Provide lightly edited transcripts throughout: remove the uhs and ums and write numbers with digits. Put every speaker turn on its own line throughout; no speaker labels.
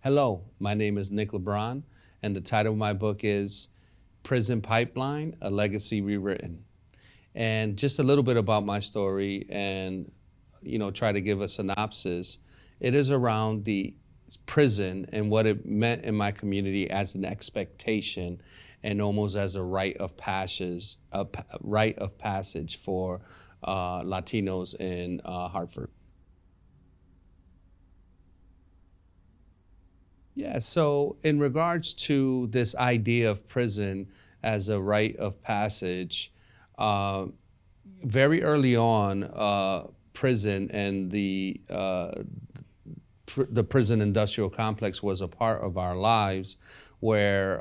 Hello, my name is Nick LeBron, and the title of my book is Prison Pipeline, A Legacy Rewritten. And just a little bit about my story and, try to give a synopsis. It is around the prison and what it meant in my community as an expectation and almost as a rite of passage for Latinos in Hartford. Yeah, so in regards to this idea of prison as a rite of passage, uh, very early on, prison and the prison industrial complex was a part of our lives, where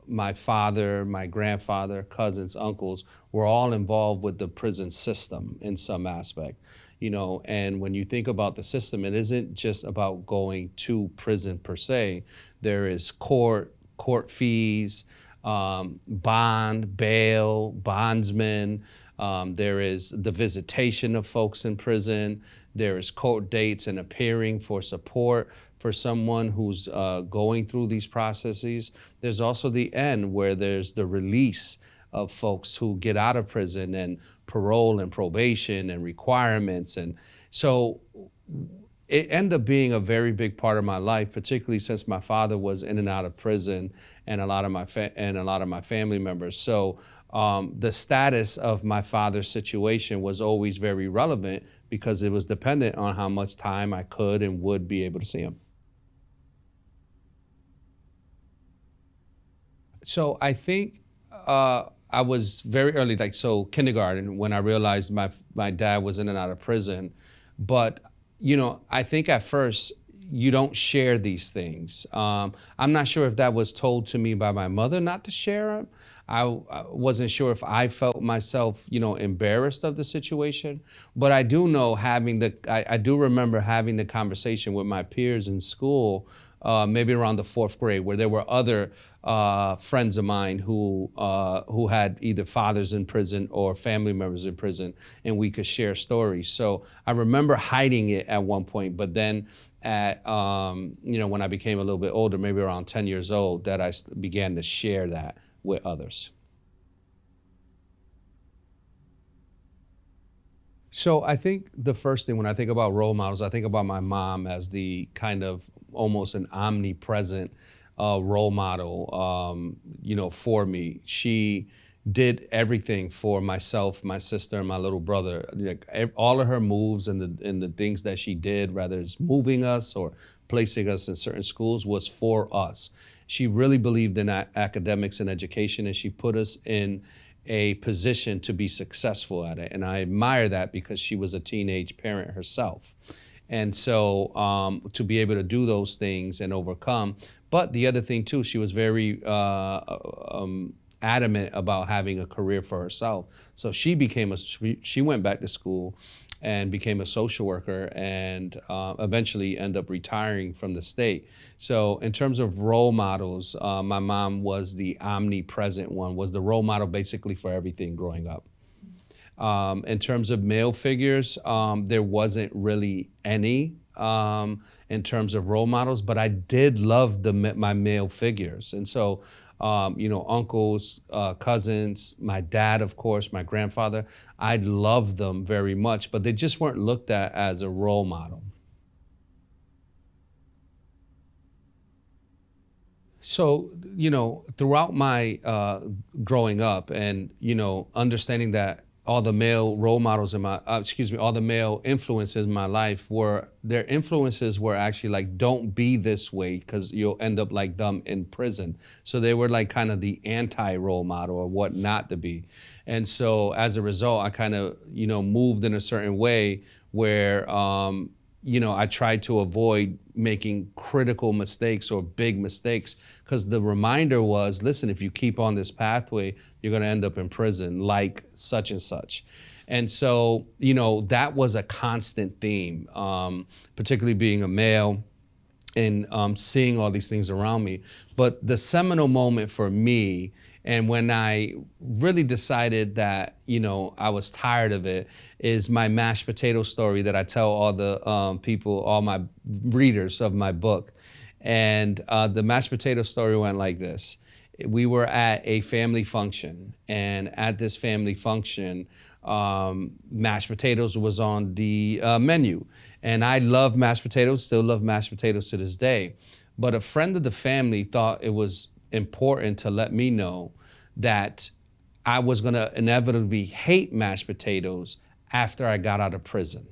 my father, my grandfather, cousins, uncles were all involved with the prison system in some aspect. And when you think about the system, it isn't just about going to prison per se. There is court fees, bond, bail, bondsmen. There is the visitation of folks in prison. There is court dates and appearing for support for someone who's going through these processes. There's also the end, where there's the release of folks who get out of prison, and parole and probation and requirements. And so it ended up being a very big part of my life, particularly since my father was in and out of prison, and a lot of my family members. So the status of my father's situation was always very relevant, because it was dependent on how much time I could and would be able to see him. So I think I was very early, like, so kindergarten, when I realized my dad was in and out of prison. But I think at first you don't share these things. I'm not sure if that was told to me by my mother not to share them. I wasn't sure if I felt myself, embarrassed of the situation. But I do know I do remember having the conversation with my peers in school, maybe around the fourth grade, where there were other friends of mine who had either fathers in prison or family members in prison, and we could share stories. So I remember hiding it at one point, but then when I became a little bit older, maybe around 10 years old, that I began to share that with others. So I think the first thing, when I think about role models, I think about my mom as the kind of almost an omnipresent role model, for me. She did everything for myself, my sister, and my little brother. Like, all of her moves and the things that she did, whether it's moving us or placing us in certain schools, was for us. She really believed in academics and education, and she put us in a position to be successful at it. And I admire that, because she was a teenage parent herself. And so to be able to do those things and overcome. But the other thing too, she was very adamant about having a career for herself. So she went back to school and became a social worker, and eventually ended up retiring from the state. So in terms of role models, my mom was the omnipresent one, was the role model basically for everything growing up. In terms of male figures, there wasn't really any in terms of role models, but I did love my male figures. And so, uncles, cousins, my dad, of course, my grandfather, I loved them very much, but they just weren't looked at as a role model. So, throughout my growing up, and, understanding that all the male role models all the male influences in my life, their influences were actually like, don't be this way, because you'll end up like them in prison. So they were like kind of the anti-role model, or what not to be. And so as a result, I kind of, moved in a certain way where, I tried to avoid making critical mistakes or big mistakes, because the reminder was, listen, if you keep on this pathway, you're going to end up in prison like such and such. And so, that was a constant theme, particularly being a male and seeing all these things around me. But the seminal moment for me, and when I really decided that, I was tired of it, is my mashed potato story that I tell all the people, all my readers of my book. And the mashed potato story went like this. We were at a family function, and at this family function, mashed potatoes was on the menu. And I love mashed potatoes, still love mashed potatoes to this day. But a friend of the family thought it was important to let me know that I was going to inevitably hate mashed potatoes after I got out of prison.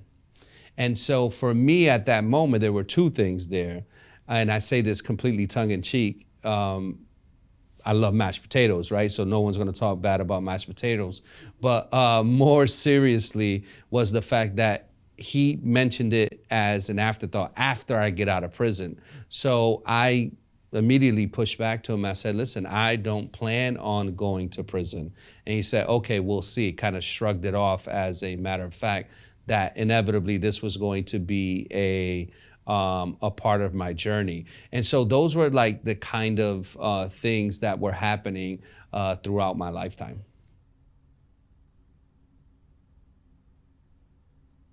And so for me at that moment, there were two things there. And I say this completely tongue in cheek. I love mashed potatoes, right? So no one's going to talk bad about mashed potatoes. But more seriously was the fact that he mentioned it as an afterthought after I get out of prison. So I immediately pushed back to him. I said, listen, I don't plan on going to prison. And he said, okay, we'll see. Kind of shrugged it off as a matter of fact that inevitably this was going to be a part of my journey. And so those were like the kind of things that were happening throughout my lifetime.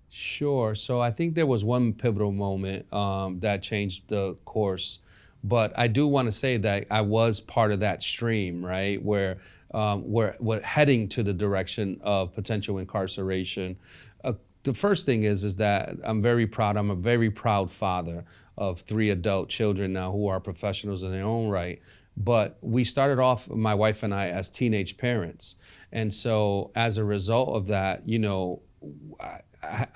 Sure. So I think there was one pivotal moment that changed the course. But I do want to say that I was part of that stream, right, where we're heading to the direction of potential incarceration. The first thing is that I'm very proud. I'm a very proud father of 3 adult children now who are professionals in their own right. But we started off, my wife and I, as teenage parents. And so as a result of that, you know,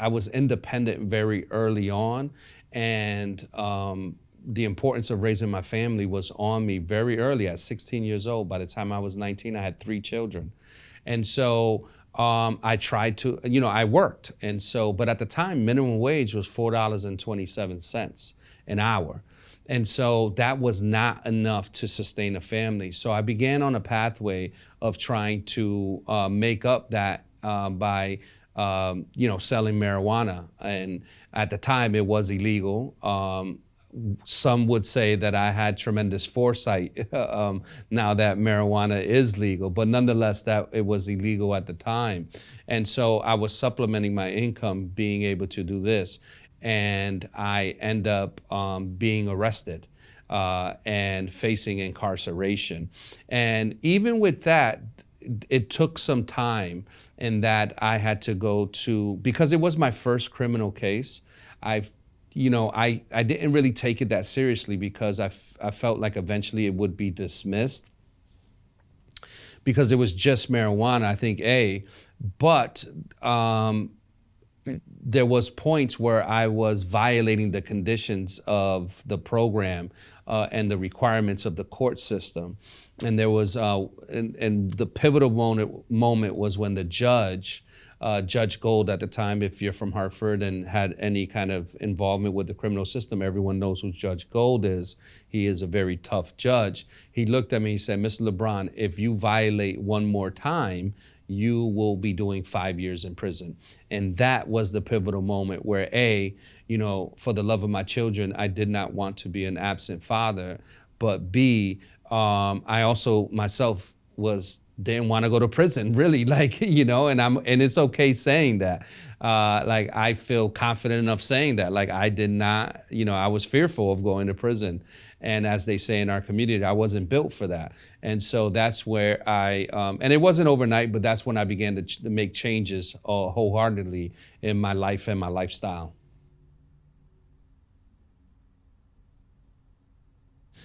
I was independent very early on. And the importance of raising my family was on me very early at 16 years old. By the time I was 19, I had 3 children. And so I tried to, you know, I worked. And so, but at the time, minimum wage was $4.27 an hour. And so that was not enough to sustain a family. So I began on a pathway of trying to make up that by, you know, selling marijuana. And at the time, it was illegal. Some would say that I had tremendous foresight now that marijuana is legal, but nonetheless, that it was illegal at the time. And so I was supplementing my income being able to do this. And I end up being arrested and facing incarceration. And even with that, it took some time in that I had to go to, because it was my first criminal case, I didn't really take it that seriously because I felt like eventually it would be dismissed because it was just marijuana, I think, but there was points where I was violating the conditions of the program and the requirements of the court system. And there was, and the pivotal moment was when the judge, Judge Gold at the time, if you're from Hartford and had any kind of involvement with the criminal system, everyone knows who Judge Gold is. He is a very tough judge. He looked at me, he said, Mr. LeBron, if you violate one more time, you will be doing 5 years in prison. And that was the pivotal moment where for the love of my children, I did not want to be an absent father, but B, I also myself didn't want to go to prison, really, and it's okay saying that. I feel confident enough saying that. I did not, I was fearful of going to prison. And as they say in our community, I wasn't built for that. And so that's where and it wasn't overnight, but that's when I began to make changes wholeheartedly in my life and my lifestyle.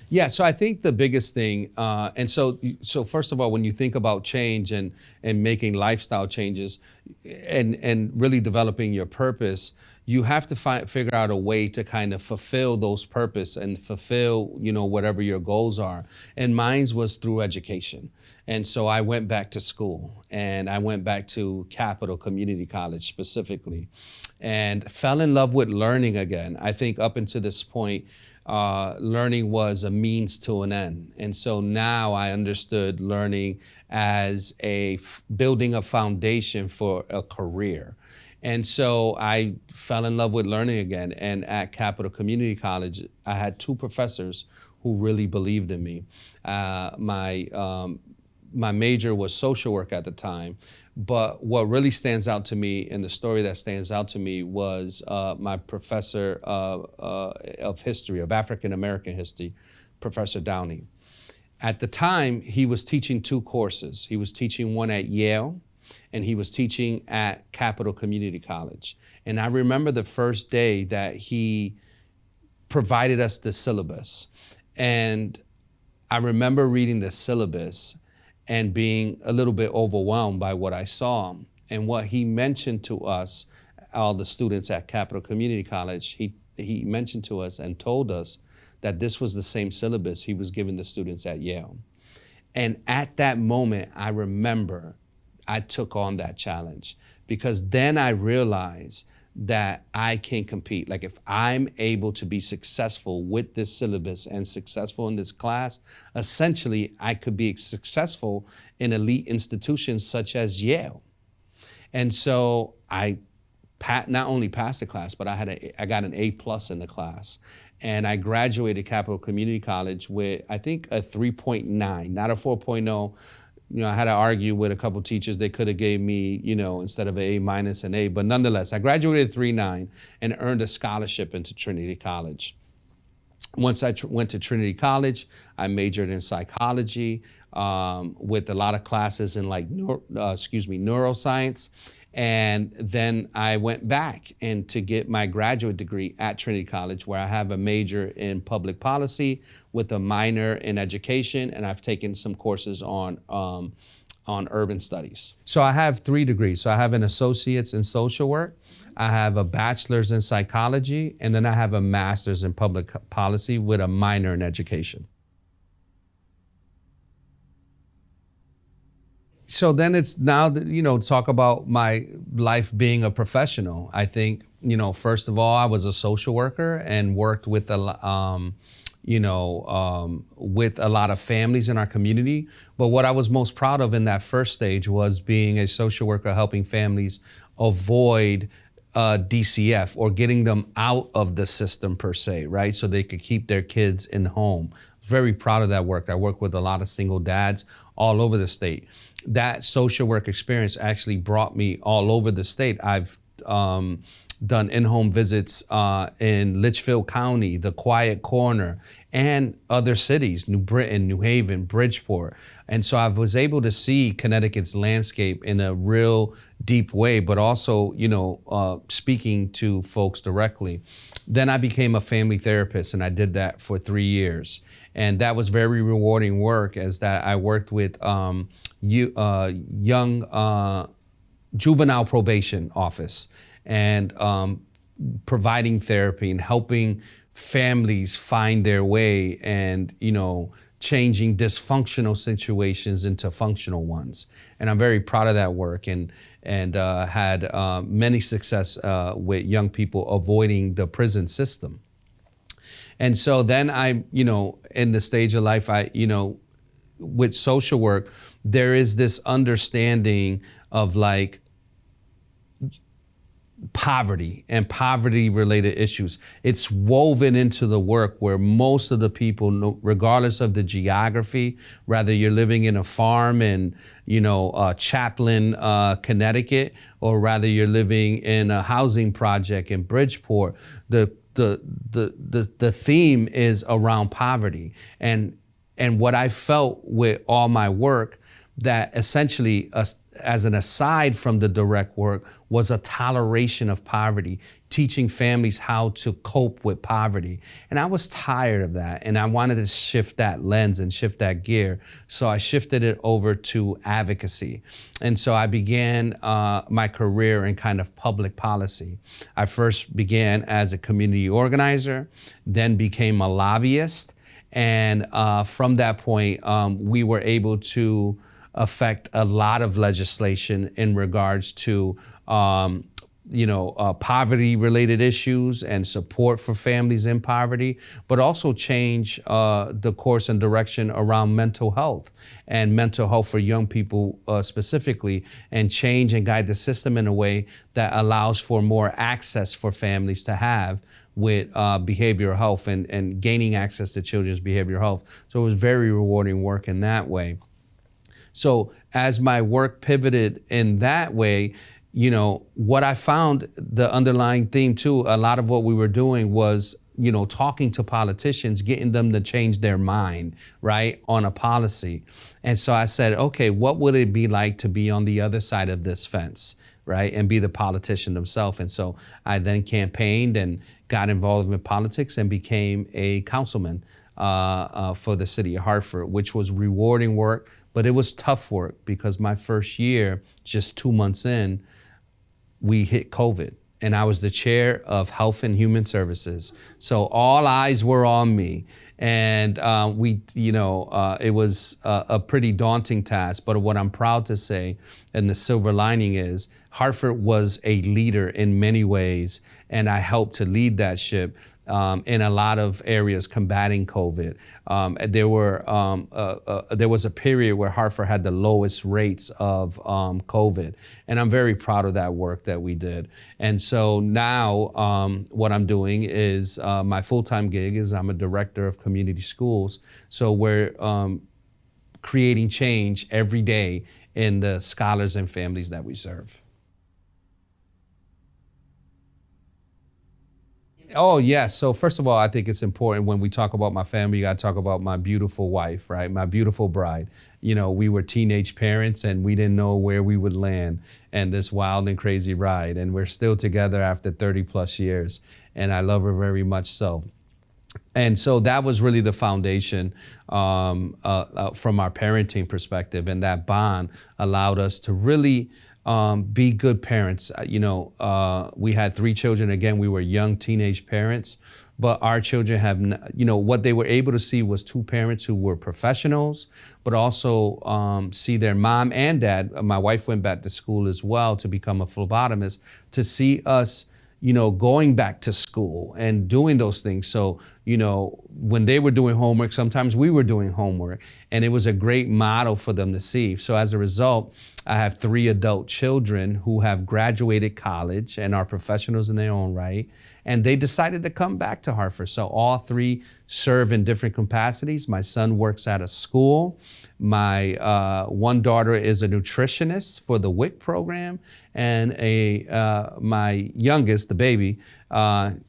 Yeah, so I think the biggest thing, and so first of all, when you think about change and making lifestyle changes and really developing your purpose, you have to figure out a way to kind of fulfill those purpose and fulfill, whatever your goals are. And mine was through education. And so I went back to school, and I went back to Capital Community College specifically, and fell in love with learning again. I think up until this point, learning was a means to an end. And so now I understood learning as building a foundation for a career. And so I fell in love with learning again. And at Capital Community College, I had 2 professors who really believed in me. My my major was social work at the time. But what really stands out to me, and the story that stands out to me, was my professor of history, of African American history, Professor Downey. At the time, he was teaching two courses. He was teaching one at Yale, and he was teaching at Capital Community College. And I remember the first day that he provided us the syllabus. And I remember reading the syllabus and being a little bit overwhelmed by what I saw. And what he mentioned to us, all the students at Capital Community College, he mentioned to us and told us that this was the same syllabus he was giving the students at Yale. And at that moment, I remember I took on that challenge, because then I realized that I can compete. Like, if I'm able to be successful with this syllabus and successful in this class, essentially I could be successful in elite institutions such as Yale. And so I not only passed the class, but I got an A+ in the class. And I graduated Capital Community College with, I think, a 3.9, not a 4.0. I had to argue with a couple teachers. They could have gave me, instead of an A- an A, but nonetheless, I graduated 3.9 and earned a scholarship into Trinity College. Once I went to Trinity College, I majored in psychology with a lot of classes in neuroscience. And then I went back to get my graduate degree at Trinity College, where I have a major in public policy with a minor in education, and I've taken some courses on urban studies. So I have 3 degrees. So I have an associate's in social work, I have a bachelor's in psychology, and then I have a master's in public policy with a minor in education. So then it's now, talk about my life being a professional. I think, first of all, I was a social worker and worked with with a lot of families in our community. But what I was most proud of in that first stage was being a social worker, helping families avoid DCF, or getting them out of the system per se, right? So they could keep their kids in home. Very proud of that work. I work with a lot of single dads all over the state. That social work experience actually brought me all over the state. I've done in-home visits in Litchfield County, the Quiet Corner, and other cities, New Britain, New Haven, Bridgeport. And so I was able to see Connecticut's landscape in a real deep way, but also, speaking to folks directly. Then I became a family therapist, and I did that for 3 years. And that was very rewarding work, as that I worked with young juvenile probation office, and providing therapy and helping families find their way, and changing dysfunctional situations into functional ones. And I'm very proud of that work, and had many success with young people avoiding the prison system. And so then I, in the stage of life, with social work, there is this understanding of poverty and poverty-related issues. It's woven into the work, where most of the people, regardless of the geography, whether you're living in a farm in, Chaplin, Connecticut, or rather you're living in a housing project in Bridgeport, the theme is around poverty. And what I felt with all my work, that essentially, as an aside from the direct work, was a toleration of poverty, teaching families how to cope with poverty. And I was tired of that, and I wanted to shift that lens and shift that gear. So I shifted it over to advocacy. And so I began my career in kind of public policy. I first began as a community organizer, then became a lobbyist. And from that point, we were able to affect a lot of legislation in regards to poverty-related issues and support for families in poverty, but also change the course and direction around mental health for young people specifically, and change and guide the system in a way that allows for more access for families to have with behavioral health and gaining access to children's behavioral health. So it was very rewarding work in that way. So as my work pivoted in that way, what I found, the underlying theme too, a lot of what we were doing was, talking to politicians, getting them to change their mind, right, on a policy. And so I said, okay, what would it be like to be on the other side of this fence, right, and be the politician themselves? And so I then campaigned and got involved in politics and became a councilman for the city of Hartford, which was rewarding work, but it was tough work because my first year, just 2 months in, we hit COVID. And I was the chair of Health and Human Services. So all eyes were on me. And it was a pretty daunting task. But what I'm proud to say, and the silver lining is, Hartford was a leader in many ways. And I helped to lead that ship in a lot of areas combating COVID. There was a period where Hartford had the lowest rates of COVID, and I'm very proud of that work that we did. And so now what I'm doing is my full-time gig is I'm a director of community schools. So we're creating change every day in the scholars and families that we serve. Oh, yes. So first of all, I think it's important when we talk about my family, you got to talk about my beautiful wife, right? My beautiful bride. We were teenage parents and we didn't know where we would land in this wild and crazy ride. And we're still together after 30 plus years. And I love her very much so. And so that was really the foundation from our parenting perspective. And that bond allowed us to really be good parents. We had 3 children. Again, we were young teenage parents, but our children have, what they were able to see was 2 parents who were professionals, but also see their mom and dad. My wife went back to school as well to become a phlebotomist, to see us going back to school and doing those things. So, when they were doing homework, sometimes we were doing homework, and it was a great model for them to see. So as a result, I have 3 adult children who have graduated college and are professionals in their own right. And they decided to come back to Hartford. So all 3 serve in different capacities. My son works at a school. My one daughter is a nutritionist for the WIC program. And my youngest, the baby,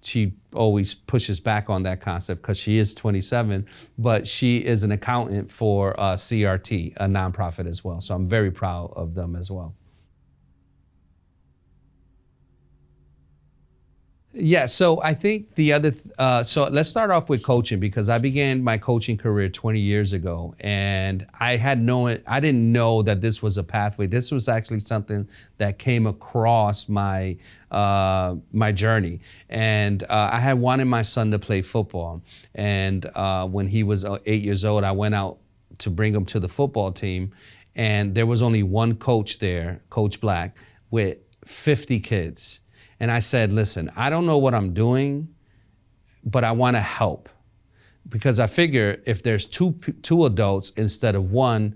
she always pushes back on that concept because she is 27, but she is an accountant for CRT, a nonprofit as well. So I'm very proud of them as well. Yeah, so I think so let's start off with coaching, because I began my coaching career 20 years ago, and I didn't know that this was a pathway. This was actually something that came across my journey. And I had wanted my son to play football. And when he was 8 years old, I went out to bring him to the football team, and there was only one coach there, Coach Black, with 50 kids. And I said, listen, I don't know what I'm doing, but I want to help, because I figure if there's two adults instead of one,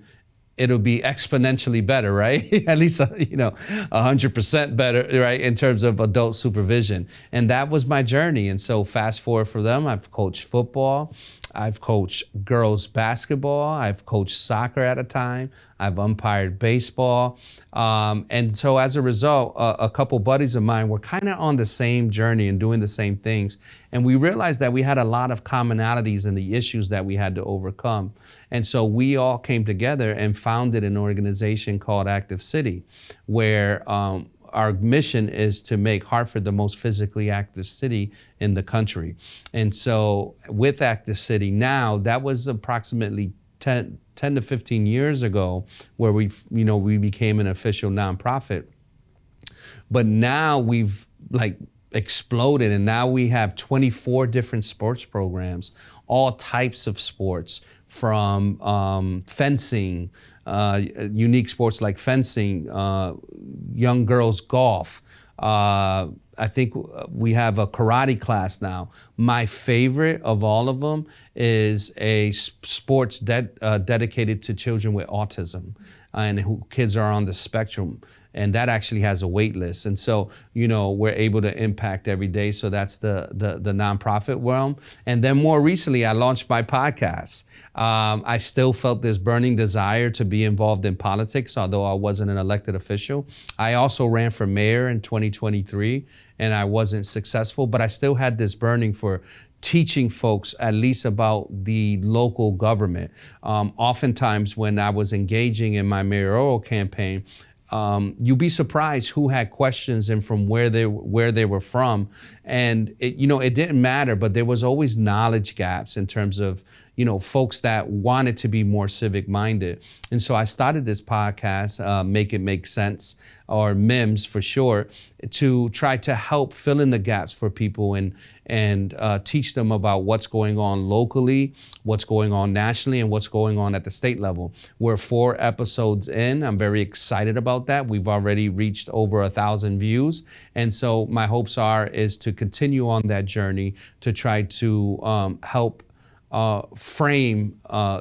it'll be exponentially better, right? At least, 100% better, right? In terms of adult supervision. And that was my journey. And so fast forward for them, I've coached football. I've coached girls basketball. I've coached soccer at a time. I've umpired baseball. And so as a result, a couple buddies of mine were kind of on the same journey and doing the same things. And we realized that we had a lot of commonalities in the issues that we had to overcome. And so we all came together and founded an organization called Active City, where our mission is to make Hartford the most physically active city in the country. And so with Active City now, that was approximately 10 to 15 years ago, where we became an official nonprofit. But now we've exploded, and now we have 24 different sports programs, all types of sports, from fencing, unique sports like fencing, young girls golf, I think we have a karate class now. My favorite of all of them is a sports dedicated to children with autism and who kids are on the spectrum. And that actually has a wait list. And so, we're able to impact every day. So that's the nonprofit realm. And then more recently, I launched my podcast. I still felt this burning desire to be involved in politics, although I wasn't an elected official. I also ran for mayor in 2023, and I wasn't successful, but I still had this burning for teaching folks at least about the local government. Oftentimes when I was engaging in my mayoral campaign, you'd be surprised who had questions and from where they were from. And it didn't matter, but there was always knowledge gaps in terms of, folks that wanted to be more civic minded. And so I started this podcast, Make It Make Sense, or MIMS for short, to try to help fill in the gaps for people and teach them about what's going on locally, what's going on nationally, and what's going on at the state level. We're 4 episodes in. I'm very excited about that. We've already reached over 1,000 views. And so my hopes is to continue on that journey to try to help frame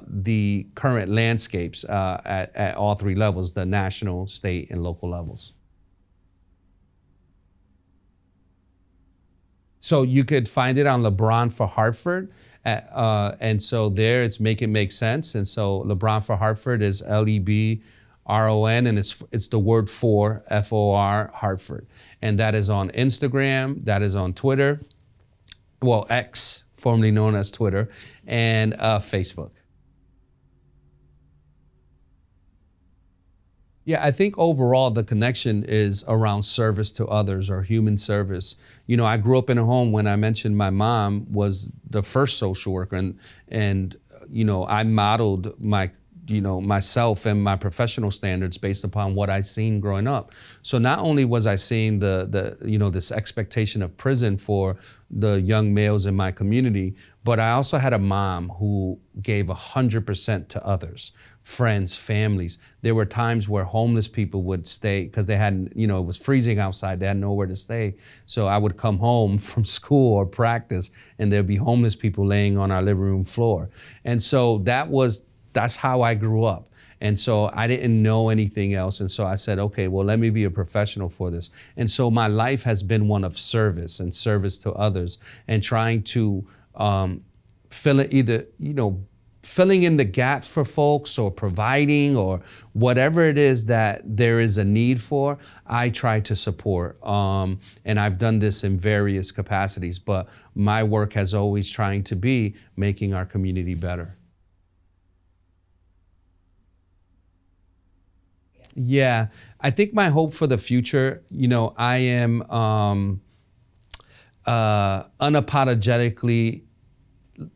the current landscapes at all 3 levels, the national, state, and local levels. So you could find it on LeBron for Hartford. And so there it's Make It Make Sense. And so LeBron for Hartford is LEBRON, and it's the word for, FOR, Hartford. And that is on Instagram, that is on Twitter, well, X, formerly known as Twitter, and Facebook. Yeah, I think overall the connection is around service to others or human service. I grew up in a home, when I mentioned my mom was the first social worker, and I modeled myself and my professional standards based upon what I'd seen growing up. So not only was I seeing this expectation of prison for the young males in my community, but I also had a mom who gave 100% to others, friends, families. There were times where homeless people would stay because they hadn't, it was freezing outside, they had nowhere to stay. So I would come home from school or practice and there'd be homeless people laying on our living room floor. And so that's how I grew up. And so I didn't know anything else. And so I said, okay, well, let me be a professional for this. And so my life has been one of service and service to others and trying to filling in the gaps for folks or providing or whatever it is that there is a need for, I try to support. And I've done this in various capacities, but my work has always trying to be making our community better. Yeah, I think my hope for the future, I am unapologetically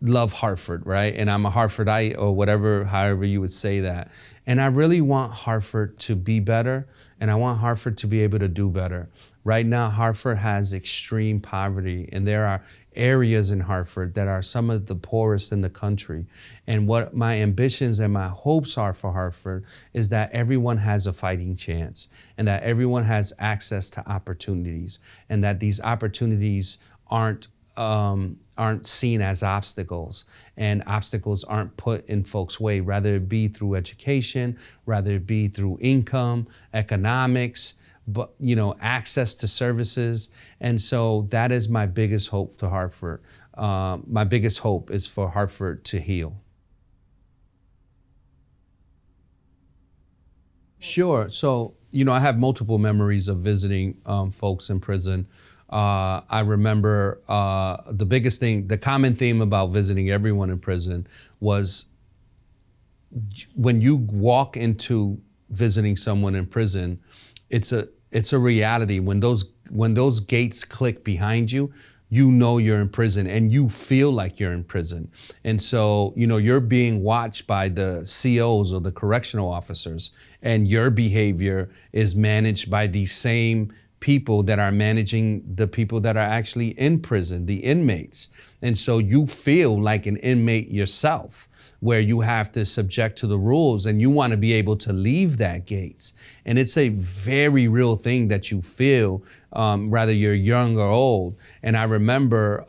love Hartford, right? And I'm a Hartfordite or whatever, however you would say that. And I really want Hartford to be better, and I want Hartford to be able to do better. Right now, Hartford has extreme poverty, and there are areas in Hartford that are some of the poorest in the country. And what my ambitions and my hopes are for Hartford is that everyone has a fighting chance, and that everyone has access to opportunities, and that these opportunities aren't seen as obstacles, and obstacles aren't put in folks' way, rather it be through education, rather it be through income, economics, but access to services. And so that is my biggest hope to Hartford. My biggest hope is for Hartford to heal. Sure. So, I have multiple memories of visiting folks in prison. I remember the biggest thing, the common theme about visiting everyone in prison was when you walk into visiting someone in prison, it's a reality. When those gates click behind you, you're in prison and you feel like you're in prison. And so, you're being watched by the COs or the correctional officers, and your behavior is managed by these same people that are managing the people that are actually in prison, the inmates. And so you feel like an inmate yourself, where you have to subject to the rules and you want to be able to leave that gates. And it's a very real thing that you feel, whether you're young or old. And I remember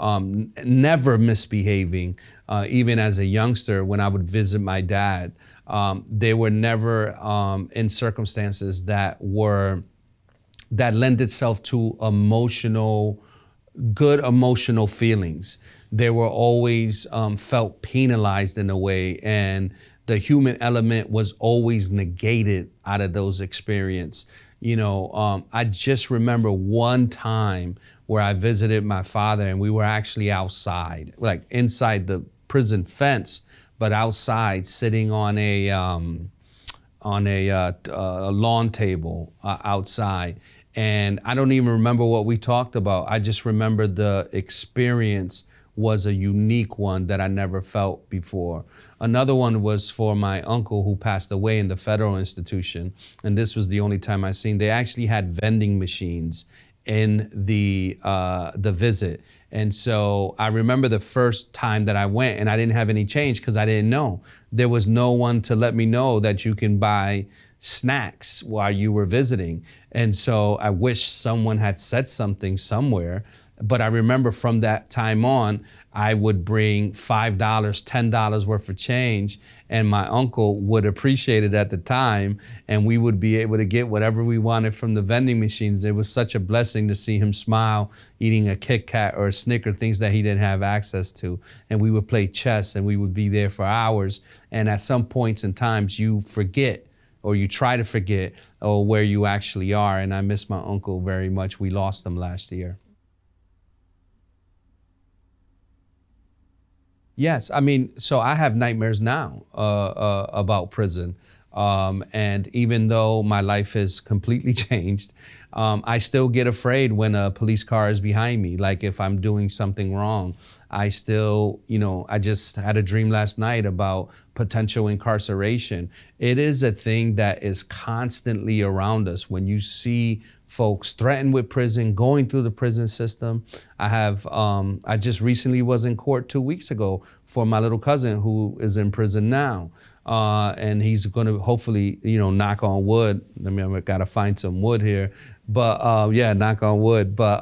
never misbehaving, even as a youngster when I would visit my dad. They were never in circumstances that lend itself to good emotional feelings. They were always felt penalized in a way, and the human element was always negated out of those experiences. I just remember one time where I visited my father, and we were actually outside, like inside the prison fence, but outside, sitting on a lawn table outside. And I don't even remember what we talked about. I just remember the experience was a unique one that I never felt before. Another one was for my uncle who passed away in the federal institution. And this was the only time I seen. They actually had vending machines in the visit. And so I remember the first time that I went and I didn't have any change because I didn't know. There was no one to let me know that you can buy snacks while you were visiting. And so I wish someone had said something somewhere. But I remember from that time on, I would bring $5, $10 worth of change, and my uncle would appreciate it at the time, and we would be able to get whatever we wanted from the vending machines. It was such a blessing to see him smile, eating a Kit Kat or a Snicker, things that he didn't have access to. And we would play chess, and we would be there for hours. And at some points in times, you forget, or you try to forget, where you actually are. And I miss my uncle very much. We lost him last year. Yes, I mean, so I have nightmares now about prison. And even though my life has completely changed, I still get afraid when a police car is behind me. Like if I'm doing something wrong, I still, I just had a dream last night about potential incarceration. It is a thing that is constantly around us. When you see folks threatened with prison, going through the prison system. I just recently was in court 2 weeks ago for my little cousin who is in prison now. And he's going to hopefully, knock on wood. I mean, I've got to find some wood here, but knock on wood. But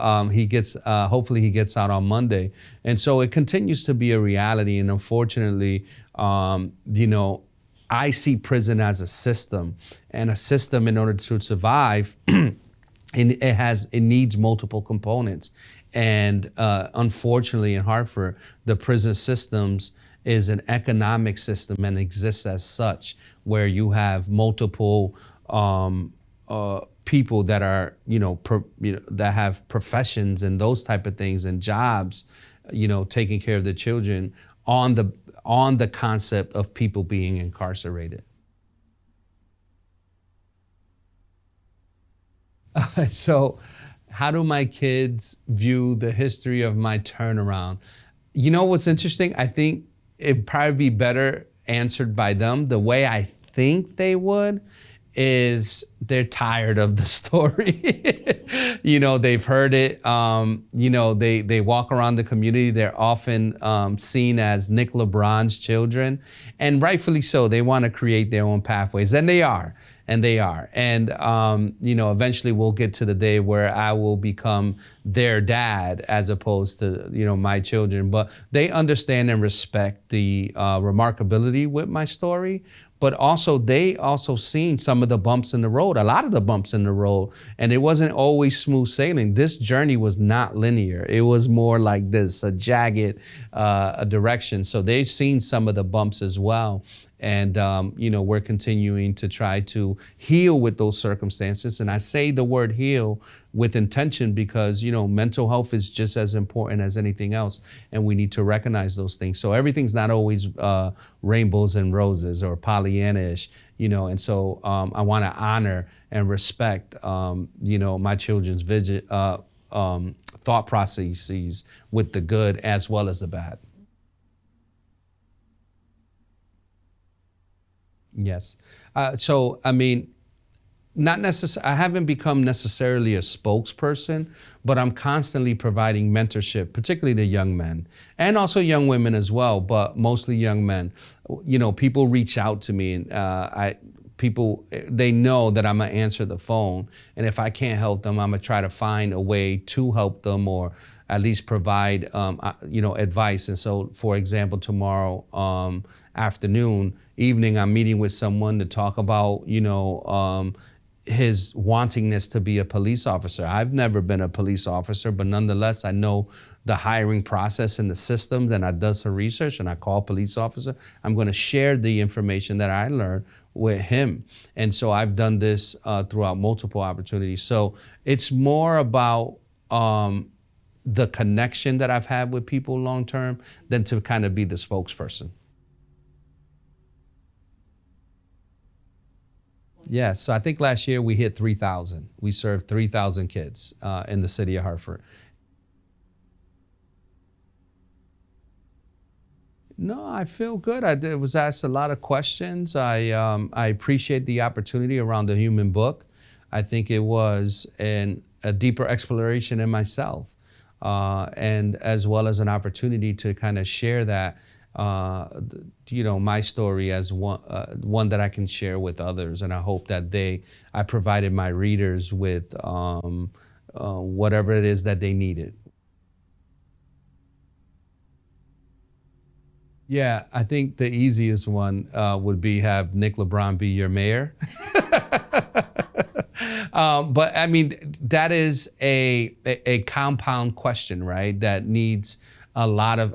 hopefully he gets out on Monday. And so it continues to be a reality. And unfortunately, I see prison as a system, and a system in order to survive, it needs multiple components. And unfortunately in Hartford, the prison systems is an economic system and exists as such, where you have multiple people that are, that have professions and those type of things and jobs, taking care of the children on the concept of people being incarcerated. So how do my kids view the history of my turnaround? You know what's interesting? I think it'd probably be better answered by them. The way I think they would is they're tired of the story. They've heard it. They walk around the community. They're often seen as Nick LeBron's children, and rightfully so. They want to create their own pathways, and they are. And eventually we'll get to the day where I will become their dad as opposed to, my children. But they understand and respect the remarkability with my story. But also, they also seen some of the bumps in the road, a lot of the bumps in the road. And it wasn't always smooth sailing. This journey was not linear. It was more like this, a jagged direction. So they've seen some of the bumps as well. And, we're continuing to try to heal with those circumstances. And I say the word heal with intention because, mental health is just as important as anything else. And we need to recognize those things. So everything's not always rainbows and roses or Pollyanna-ish, and so I want to honor and respect, my children's thought processes with the good as well as the bad. Yes. So, I mean, Not necessarily, I haven't become necessarily a spokesperson, but I'm constantly providing mentorship, particularly to young men and also young women as well, but mostly young men. You know, people reach out to me, and people, they know that I'm gonna answer the phone, and if I can't help them, I'm gonna try to find a way to help them, or at least provide advice. And so, for example, tomorrow evening, I'm meeting with someone to talk about his wantingness to be a police officer. I've never been a police officer, but nonetheless, I know the hiring process and the systems, and I've done some research, and I call police officer. I'm going to share the information that I learned with him. And so I've done this throughout multiple opportunities. So it's more about the connection that I've had with people long term than to kind of be the spokesperson. Yeah, so I think last year we hit 3,000. We served 3,000 kids in the city of Hartford. No, I feel good. Was asked a lot of questions. I appreciate the opportunity around the human book. I think it was a deeper exploration in myself, and as well as an opportunity to kind of share that my story as one that I can share with others. And I hope that I provided my readers with whatever it is that they needed. Yeah, I think the easiest one would be have Nick LeBron be your mayor. But I mean, that is a compound question, right? That needs a lot of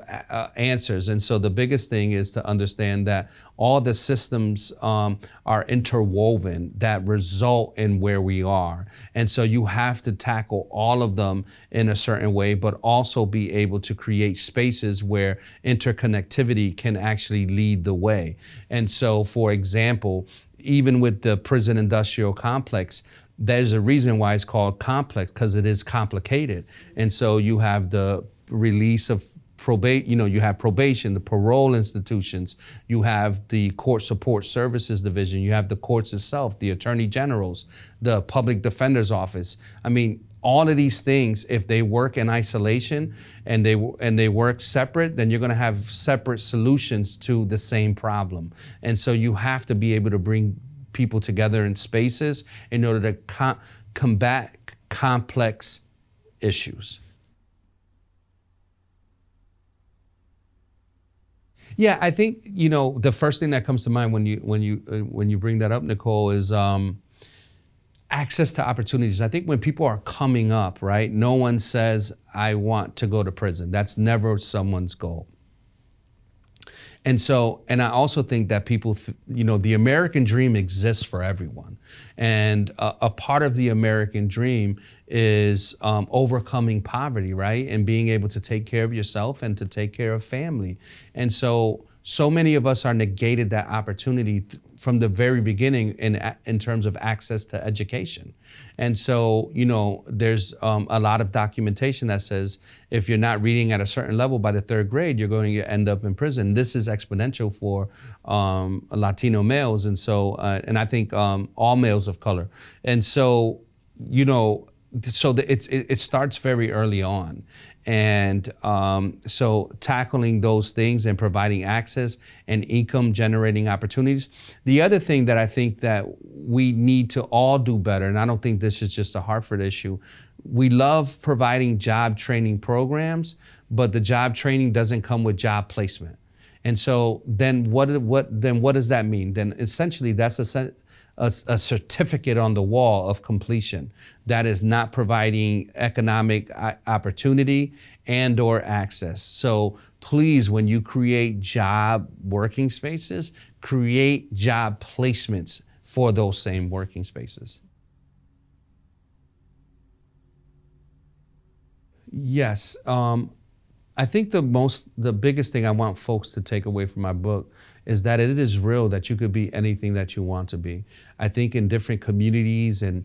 answers. And so the biggest thing is to understand that all the systems are interwoven that result in where we are. And so you have to tackle all of them in a certain way, but also be able to create spaces where interconnectivity can actually lead the way. And so, for example, even with the prison industrial complex, there's a reason why it's called complex, because it is complicated. And so you have the release of probate, you have probation, the parole institutions, you have the court support services division, you have the courts itself, the attorney generals, the public defender's office. I mean, all of these things, if they work in isolation and they work separate, then you're going to have separate solutions to the same problem. And so you have to be able to bring people together in spaces in order to combat complex issues. Yeah, I think the first thing that comes to mind when you bring that up, Nicole, is access to opportunities. I think when people are coming up, right, no one says, I want to go to prison. That's never someone's goal. And I also think that people, the American dream exists for everyone. And a part of the American dream is overcoming poverty, right? And being able to take care of yourself and to take care of family. And so many of us are negated that opportunity from the very beginning in terms of access to education. And so, there's a lot of documentation that says if you're not reading at a certain level by the third grade, you're going to end up in prison. This is exponential for Latino males. And so, and I think all males of color. And so, it starts very early on. And so tackling those things and providing access and income generating opportunities. The other thing that I think that we need to all do better, and I don't think this is just a Hartford issue, we love providing job training programs, but the job training doesn't come with job placement. And so then what does that mean? Then essentially that's a certificate on the wall of completion that is not providing economic opportunity and or access. So please, when you create job working spaces, create job placements for those same working spaces. Yes. I think the biggest thing I want folks to take away from my book is that it is real, that you could be anything that you want to be. I think in different communities and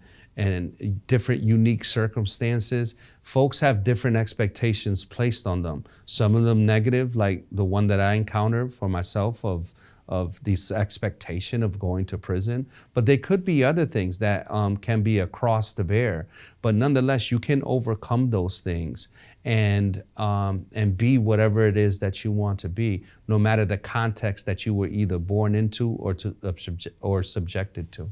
different unique circumstances, folks have different expectations placed on them. Some of them negative, like the one that I encountered for myself of this expectation of going to prison. But there could be other things that can be a cross to bear. But nonetheless, you can overcome those things and be whatever it is that you want to be, no matter the context that you were either born into or subjected to.